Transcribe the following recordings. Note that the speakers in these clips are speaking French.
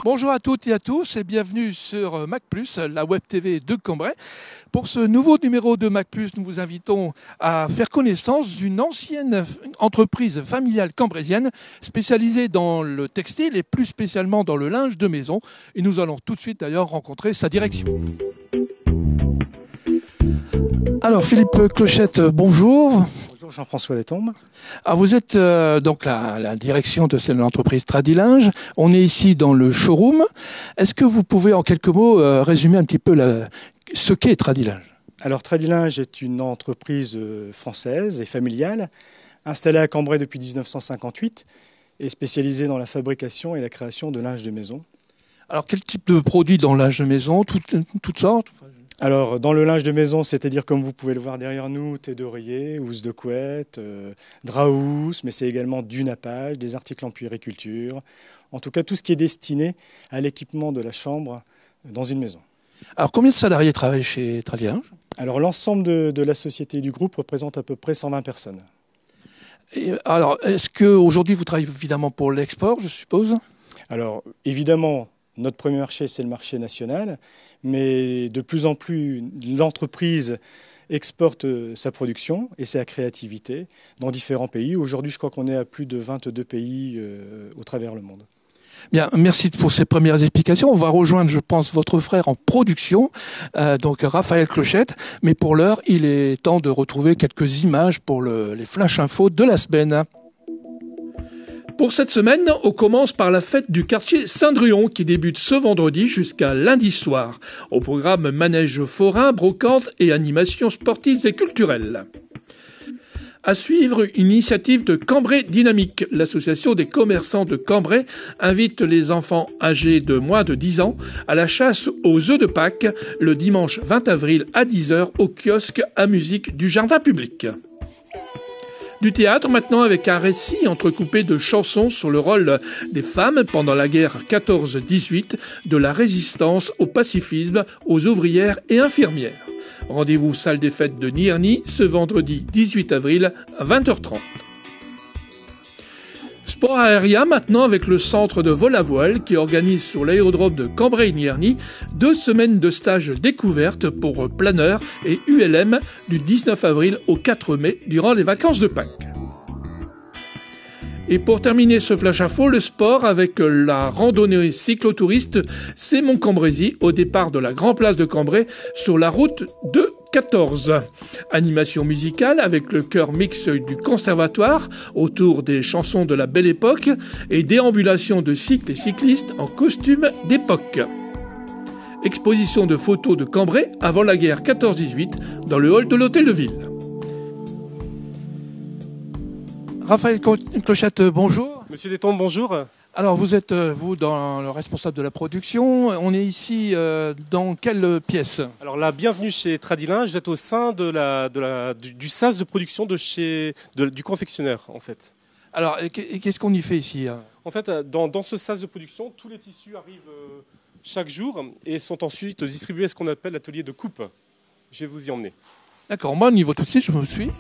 Bonjour à toutes et à tous et bienvenue sur Mac+, la web TV de Cambrai. Pour ce nouveau numéro de Mac+, nous vous invitons à faire connaissance d'une ancienne entreprise familiale cambrésienne spécialisée dans le textile et plus spécialement dans le linge de maison. Et nous allons tout de suite d'ailleurs rencontrer sa direction. Alors Philippe Clochette, bonjour. Bonjour Jean-François Destombes. Alors vous êtes donc la direction de l'entreprise Tradilinge. On est ici dans le showroom. Est-ce que vous pouvez en quelques mots résumer un petit peu ce qu'est Tradilinge? Alors Tradilinge est une entreprise française et familiale installée à Cambrai depuis 1958 et spécialisée dans la fabrication et la création de linge de maison. Alors quel type de produits dans le linge de maison? Toutes sortes? Alors, dans le linge de maison, c'est-à-dire comme vous pouvez le voir derrière nous, thé d'oreiller, housse de couette, drap housse, mais c'est également du nappage, des articles en puériculture, en tout cas tout ce qui est destiné à l'équipement de la chambre dans une maison. Alors combien de salariés travaillent chez Tradilinge? Alors l'ensemble de la société et du groupe représente à peu près 120 personnes. Et alors, est-ce qu'aujourd'hui vous travaillez évidemment pour l'export, je suppose? Alors évidemment, notre premier marché, c'est le marché national, mais de plus en plus, l'entreprise exporte sa production et sa créativité dans différents pays. Aujourd'hui, je crois qu'on est à plus de 22 pays au travers le monde. Bien, merci pour ces premières explications. On va rejoindre, je pense, votre frère en production, donc Raphaël Clochette. Mais pour l'heure, il est temps de retrouver quelques images pour les flash infos de la semaine. Pour cette semaine, on commence par la fête du quartier Saint-Druon qui débute ce vendredi jusqu'à lundi soir. Au programme manège forain, brocante et animations sportives et culturelles. À suivre, une initiative de Cambrai Dynamique. L'association des commerçants de Cambrai invite les enfants âgés de moins de 10 ans à la chasse aux œufs de Pâques le dimanche 20 avril à 10h au kiosque à musique du jardin public. Du théâtre maintenant avec un récit entrecoupé de chansons sur le rôle des femmes pendant la guerre 14-18, de la résistance au pacifisme, aux ouvrières et infirmières. Rendez-vous salle des fêtes de Nierny ce vendredi 18 avril à 20h30. Sport aérien maintenant avec le centre de vol à voile qui organise sur l'aérodrome de Cambrai-Nierny 2 semaines de stage découverte pour planeurs et ULM du 19 avril au 4 mai durant les vacances de Pâques. Et pour terminer ce flash info, le sport avec la randonnée cyclotouriste C'est Mon Cambrésis au départ de la Grand Place de Cambrai sur la route de 14. Animation musicale avec le chœur mix du conservatoire autour des chansons de la Belle Époque et déambulation de cycles et cyclistes en costume d'époque. Exposition de photos de Cambrai avant la guerre 14-18 dans le hall de l'Hôtel de Ville. Raphaël Clochette, bonjour. Monsieur Destombes, bonjour. Alors vous êtes, vous, dans le responsable de la production. On est ici dans quelle pièce? Alors la bienvenue chez Tradilinge, vous êtes au sein du sas de production du confectionneur en fait. Alors qu'est-ce qu'on y fait ici? En fait, dans ce sas de production, tous les tissus arrivent chaque jour et sont ensuite distribués à ce qu'on appelle l'atelier de coupe. Je vais vous y emmener. D'accord, moi au niveau tout de suite, je me suis.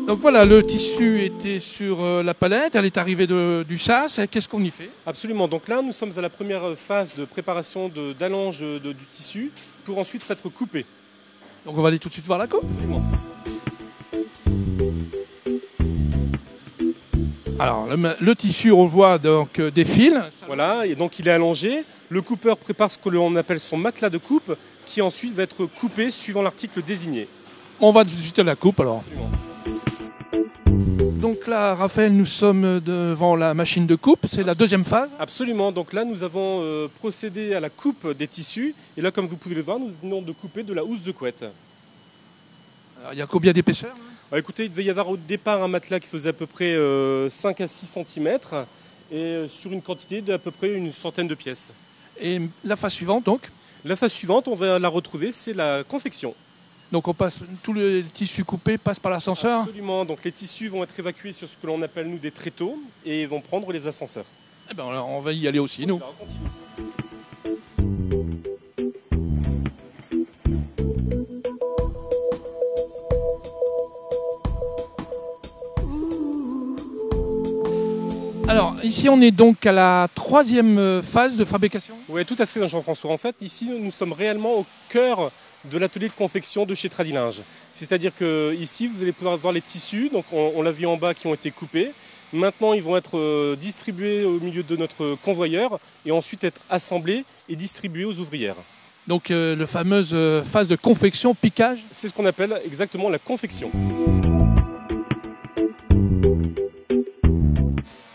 Donc voilà, le tissu était sur la palette, elle est arrivée du sas, qu'est-ce qu'on y fait? Absolument, donc là nous sommes à la première phase de préparation d'allonge du tissu pour ensuite être coupé. Donc on va aller tout de suite voir la coupe. Absolument. Alors le tissu, on voit donc des fils. Voilà, et donc il est allongé, le coupeur prépare ce que l'on appelle son matelas de coupe qui ensuite va être coupé suivant l'article désigné. On va tout de suite à la coupe alors. Absolument. Donc là, Raphaël, nous sommes devant la machine de coupe, c'est la deuxième phase. Absolument, donc là nous avons procédé à la coupe des tissus et là comme vous pouvez le voir, nous venons de couper de la housse de couette. Alors, il y a combien d'épaisseur? Écoutez, il devait y avoir au départ un matelas qui faisait à peu près 5 à 6 cm et sur une quantité d'à peu près une centaine de pièces. Et la phase suivante donc? La phase suivante, on va la retrouver, c'est la confection. Donc on passe, tout le tissu coupé passe par l'ascenseur? Absolument, donc les tissus vont être évacués sur ce que l'on appelle nous des tréteaux et vont prendre les ascenseurs. Eh ben alors, on va y aller aussi, nous. Alors, on continue. ici, on est donc à la 3e phase de fabrication. Oui, tout à fait, Jean-François. En fait, ici, nous sommes réellement au cœur de l'atelier de confection de chez Tradilinge. C'est-à-dire qu'ici, vous allez pouvoir voir les tissus, donc on l'a vu en bas, qui ont été coupés. Maintenant, ils vont être distribués au milieu de notre convoyeur et ensuite être assemblés et distribués aux ouvrières. Donc, la fameuse phase de confection, piquage. C'est ce qu'on appelle exactement la confection.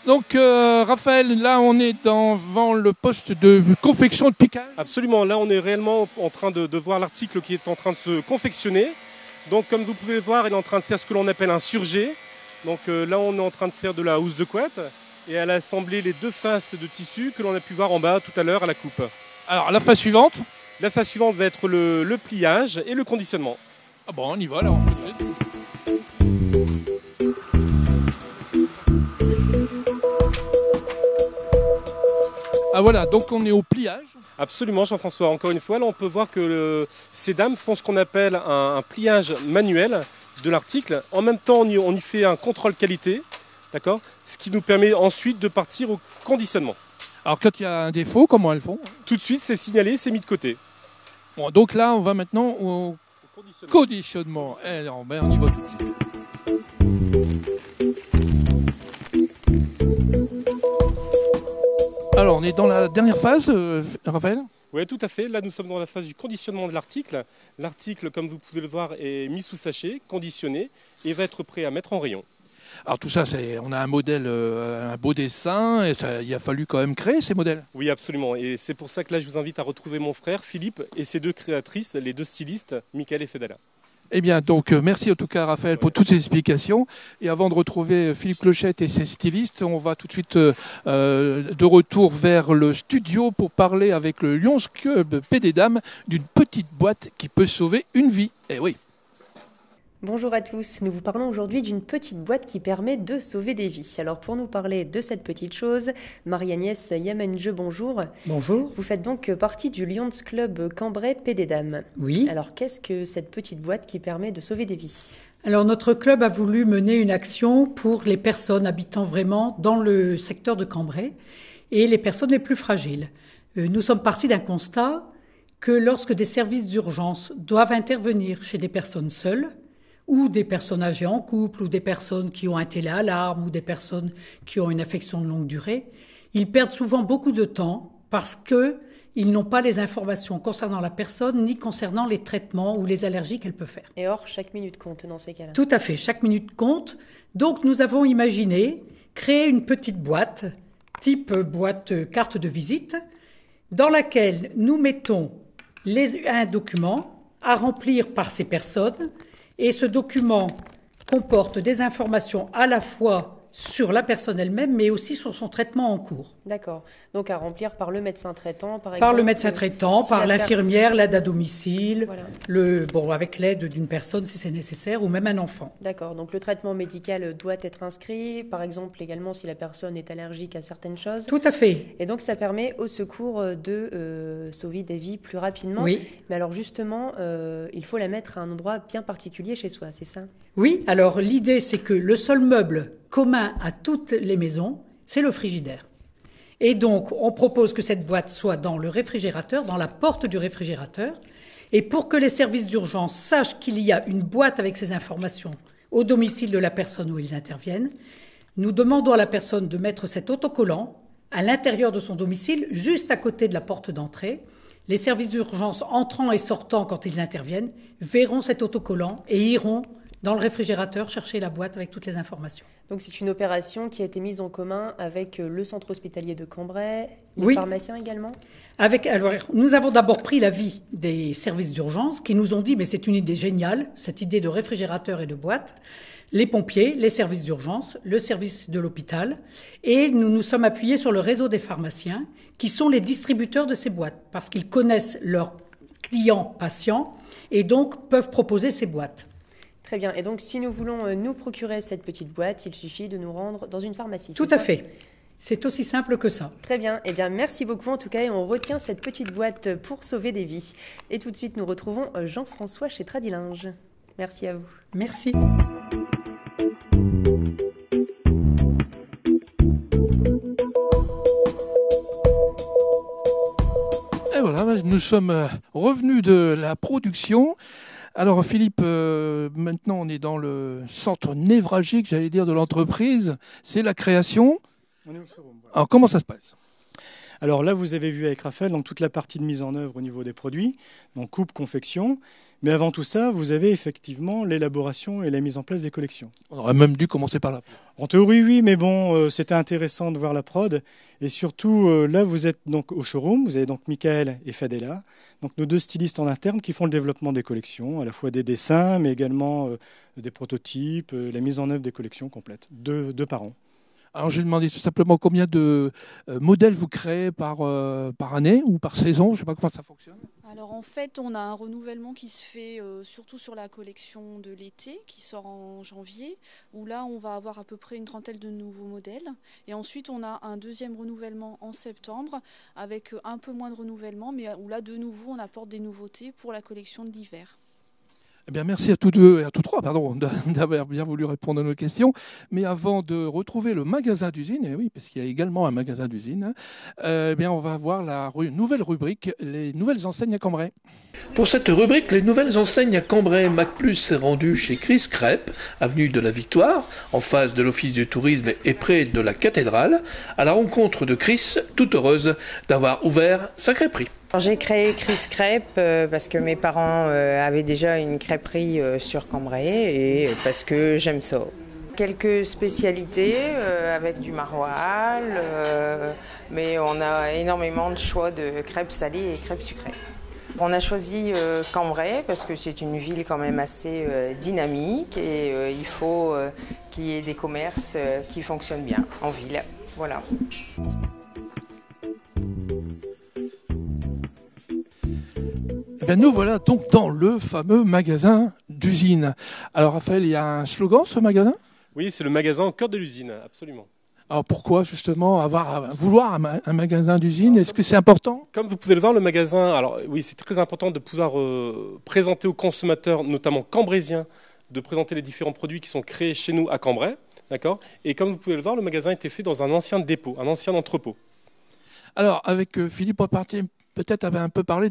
Donc, Raphaël, là, on est devant le poste de confection de piquage. Absolument. Là, on est réellement en train de voir l'article qui est en train de se confectionner. Donc, comme vous pouvez le voir, il est en train de faire ce que l'on appelle un surjet. Donc là, on est en train de faire de la housse de couette et elle a assemblé les 2 faces de tissu que l'on a pu voir en bas tout à l'heure à la coupe. Alors, la phase suivante. La phase suivante va être le pliage et le conditionnement. Ah bon, on y va, là, on peut Ah voilà, donc on est au pliage. Absolument, Jean-François. Encore une fois, là, on peut voir que ces dames font ce qu'on appelle un pliage manuel de l'article. En même temps, on y fait un contrôle qualité, d'accord, ce qui nous permet ensuite de partir au conditionnement. Alors quand il y a un défaut, comment elles font? Tout de suite, c'est signalé, c'est mis de côté. Bon, donc là, on va maintenant au conditionnement. Alors, ben, on y va tout de suite. Alors, on est dans la dernière phase, Raphaël? Oui, tout à fait. Là, nous sommes dans la phase du conditionnement de l'article. L'article, comme vous pouvez le voir, est mis sous sachet, conditionné et va être prêt à mettre en rayon. Alors tout ça, on a un modèle, un beau dessin, et il a fallu quand même créer ces modèles. Oui, absolument. Et c'est pour ça que là, je vous invite à retrouver mon frère Philippe et ses 2 créatrices, les 2 stylistes, Michael et Fedala. Eh bien, donc, merci en tout cas, Raphaël, pour toutes ces explications. Et avant de retrouver Philippe Clochette et ses stylistes, on va tout de suite de retour vers le studio pour parler avec le Lions Club PD Dames d'une petite boîte qui peut sauver une vie. Eh oui. Bonjour à tous, nous vous parlons aujourd'hui d'une petite boîte qui permet de sauver des vies. Alors pour nous parler de cette petite chose, Marie-Agnès Yamenje, bonjour. Bonjour. Vous faites donc partie du Lions Club Cambrai PD Dames. Oui. Alors qu'est-ce que cette petite boîte qui permet de sauver des vies ? Alors notre club a voulu mener une action pour les personnes habitant vraiment dans le secteur de Cambrai et les personnes les plus fragiles. Nous sommes partis d'un constat que lorsque des services d'urgence doivent intervenir chez des personnes seules, ou des personnes âgées en couple, ou des personnes qui ont un téléalarme, ou des personnes qui ont une affection de longue durée, ils perdent souvent beaucoup de temps parce qu'ils n'ont pas les informations concernant la personne, ni concernant les traitements ou les allergies qu'elle peut faire. Et or, chaque minute compte dans ces cas-là. Tout à fait, chaque minute compte. Donc nous avons imaginé créer une petite boîte, type boîte carte de visite, dans laquelle nous mettons un document à remplir par ces personnes. Et ce document comporte des informations à la fois sur la personne elle-même, mais aussi sur son traitement en cours. D'accord. Donc à remplir par le médecin traitant, par exemple. Par le médecin traitant, par l'infirmière, l'aide à domicile, voilà. avec l'aide d'une personne si c'est nécessaire, ou même un enfant. D'accord. Donc le traitement médical doit être inscrit, par exemple également si la personne est allergique à certaines choses. Tout à fait. Et donc ça permet au secours de sauver des vies plus rapidement. Oui. Mais alors justement, il faut la mettre à un endroit bien particulier chez soi, c'est ça ? Oui. Alors l'idée, c'est que le seul meuble commun à toutes les maisons, c'est le frigidaire. Et donc, on propose que cette boîte soit dans le réfrigérateur, dans la porte du réfrigérateur. Et pour que les services d'urgence sachent qu'il y a une boîte avec ces informations au domicile de la personne où ils interviennent, nous demandons à la personne de mettre cet autocollant à l'intérieur de son domicile, juste à côté de la porte d'entrée. Les services d'urgence entrant et sortant quand ils interviennent verront cet autocollant et iront dans le réfrigérateur chercher la boîte avec toutes les informations. Donc c'est une opération qui a été mise en commun avec le centre hospitalier de Cambrai, les Oui. pharmaciens également ? Alors, nous avons d'abord pris l'avis des services d'urgence qui nous ont dit mais c'est une idée géniale, cette idée de réfrigérateur et de boîte. Les pompiers, les services d'urgence, le service de l'hôpital. Et nous nous sommes appuyés sur le réseau des pharmaciens qui sont les distributeurs de ces boîtes parce qu'ils connaissent leurs clients patients et donc peuvent proposer ces boîtes. Très bien. Et donc, si nous voulons nous procurer cette petite boîte, il suffit de nous rendre dans une pharmacie. Tout à fait. C'est aussi simple que ça. Très bien. Eh bien, merci beaucoup en tout cas. Et on retient cette petite boîte pour sauver des vies. Et tout de suite, nous retrouvons Jean-François chez Tradilinge. Merci à vous. Merci. nous sommes revenus de la production. Alors Philippe, maintenant on est dans le centre névralgique, j'allais dire, de l'entreprise. C'est la création. On est au showroom, voilà. Alors comment ça se passe? Alors là, vous avez vu avec Raphaël donc toute la partie de mise en œuvre au niveau des produits, donc coupe, confection. Mais avant tout ça, vous avez effectivement l'élaboration et la mise en place des collections. On aurait même dû commencer par là. En théorie, oui, mais bon, c'était intéressant de voir la prod. Et surtout, là, vous êtes donc au showroom. Vous avez donc Michael et Fadela, donc nos deux stylistes en interne qui font le développement des collections, à la fois des dessins, mais également des prototypes, la mise en œuvre des collections complètes, deux par an. Alors j'ai demandé tout simplement combien de modèles vous créez par année ou par saison, je ne sais pas comment ça fonctionne. Alors en fait, on a un renouvellement qui se fait surtout sur la collection de l'été qui sort en janvier, où là on va avoir à peu près une trentaine de nouveaux modèles. Et ensuite on a un deuxième renouvellement en septembre avec un peu moins de renouvellement, mais où là de nouveau on apporte des nouveautés pour la collection de l'hiver. Eh bien, merci à tous deux et à tous trois, pardon, d'avoir bien voulu répondre à nos questions. Mais avant de retrouver le magasin d'usine, et oui, parce qu'il y a également un magasin d'usine, eh bien, on va voir la nouvelle rubrique, les nouvelles enseignes à Cambrai. Pour cette rubrique, les nouvelles enseignes à Cambrai, MacPlus est rendu chez Chris Crêpe, avenue de la Victoire, en face de l'Office du tourisme et près de la cathédrale, à la rencontre de Chris, toute heureuse d'avoir ouvert sa crêperie. J'ai créé Chris Crêpe parce que mes parents avaient déjà une crêperie sur Cambrai et parce que j'aime ça. Quelques spécialités avec du maroilles, mais on a énormément de choix de crêpes salées et crêpes sucrées. On a choisi Cambrai parce que c'est une ville quand même assez dynamique et il faut qu'il y ait des commerces qui fonctionnent bien en ville. Voilà. Eh bien, nous voilà donc dans le fameux magasin d'usine. Alors Raphaël, il y a un slogan ce magasin ? Oui, c'est le magasin au cœur de l'usine, absolument. Alors pourquoi justement vouloir un magasin d'usine ? Est-ce que c'est important ? Comme vous pouvez le voir, le magasin, alors oui, c'est très important de pouvoir présenter aux consommateurs, notamment cambraisiens, de présenter les différents produits qui sont créés chez nous à Cambrai, d'accord ? Et comme vous pouvez le voir, le magasin a été fait dans un ancien dépôt, un ancien entrepôt. Alors avec Philippe Repartier, peut-être avait un peu parlé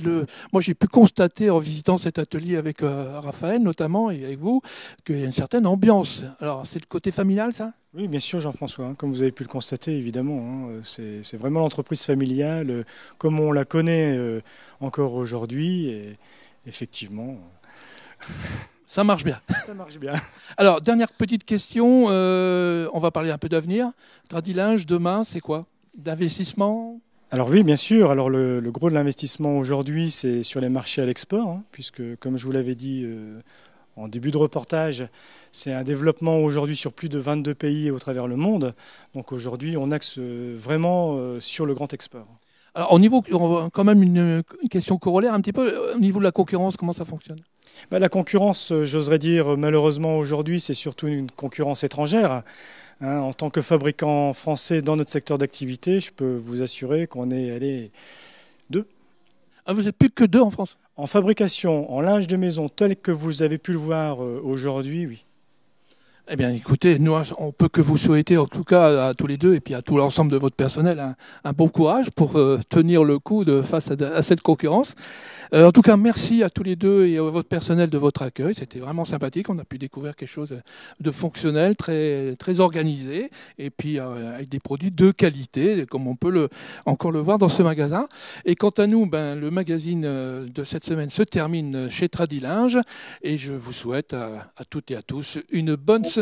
moi j'ai pu constater en visitant cet atelier avec Raphaël notamment et avec vous qu'il y a une certaine ambiance. Alors c'est le côté familial ça ? Oui, bien sûr, Jean-François, hein, comme vous avez pu le constater, évidemment. Hein, c'est vraiment l'entreprise familiale, comme on la connaît encore aujourd'hui. Et effectivement... Ça marche bien. Ça marche bien. Alors, dernière petite question, on va parler un peu d'avenir. Tradilinge, demain, c'est quoi ? D'investissement ? Alors oui, bien sûr. Alors le gros de l'investissement aujourd'hui, c'est sur les marchés à l'export, hein, puisque, comme je vous l'avais dit en début de reportage, c'est un développement aujourd'hui sur plus de 22 pays au travers le monde. Donc aujourd'hui, on axe vraiment sur le grand export. Alors, quand même une question corollaire un petit peu, au niveau de la concurrence, comment ça fonctionne ? La concurrence, j'oserais dire, malheureusement aujourd'hui, c'est surtout une concurrence étrangère. Hein, en tant que fabricant français dans notre secteur d'activité, je peux vous assurer qu'on est allé 2. Ah, vous n'êtes plus que 2 en France ? En fabrication, en linge de maison, tel que vous avez pu le voir aujourd'hui, oui. Eh bien, écoutez, nous, on peut que vous souhaiter, en tout cas, à tous les deux et puis à tout l'ensemble de votre personnel, un bon courage pour tenir le coup face à cette concurrence. En tout cas, merci à tous les deux et à votre personnel de votre accueil. C'était vraiment sympathique. On a pu découvrir quelque chose de fonctionnel, très, très organisé, et puis avec des produits de qualité, comme on peut encore le voir dans ce magasin. Et quant à nous, le magazine de cette semaine se termine chez Tradilinge, et je vous souhaite à toutes et à tous une bonne semaine.